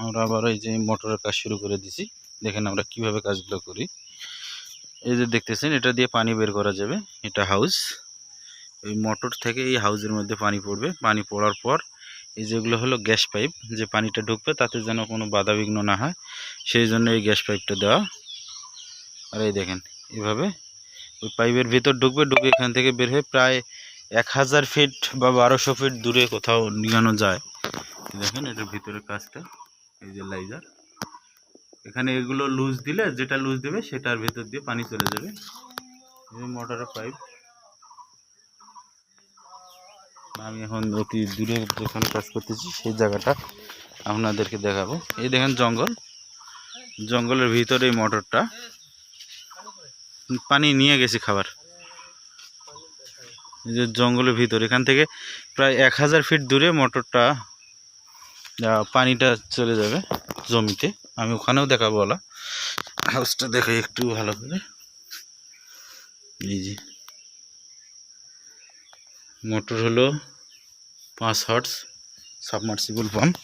আমরা আবার এই যে মোটরের কাজ শুরু করে দিছি। দেখেন আমরা কিভাবে কাজগুলো করি। এই যে দেখতেছেন, এটা দিয়ে পানি বের করা যাবে। এটা হাউস, ওই মোটর থেকে এই হাউসের মধ্যে পানি পড়বে। পানি পড়ার পর এই যেগুলো হলো গ্যাস পাইপ, যে পানিটা ঢুকবে তাতে যেন কোনো বাধাবিঘ্ন না হয়, সেই জন্য এই গ্যাস পাইপটা দেওয়া। আর এই দেখেন এভাবে ওই পাইপের ভিতর ঢুকবে, ঢুকে এখান থেকে বের হয়ে প্রায় 1000 ফিট বা 1200 ফিট দূরে কোথাও নিগানো যায়। দেখেন এটার ভিতরের কাজটা, এই যে লাইজার, এখানে এগুলো লুজ দিলে যেটা লুজ দেবে সেটার ভিতর দিয়ে পানি চলে যাবে। এই মোটরের পাইপ। আমি এখন অতি দূরে যেখানে কাজ করতেছি সেই জায়গাটা আপনাদেরকে দেখাবো। এই দেখেন জঙ্গল, জঙ্গলের ভিতরে এই মোটরটা পানি নিয়ে গেছে খাবার। এই যে জঙ্গলের ভিতর, এখান থেকে প্রায় 1000 ফিট দূরে মোটরটা পানিটা চলে যাবে জমিতে। আমি ওখানেও দেখাবো, বলা হাউসটা দেখাই একটু ভালো করে। এই যে মোটর হলো 5 হর্স সাবমার্সিবল পাম্প।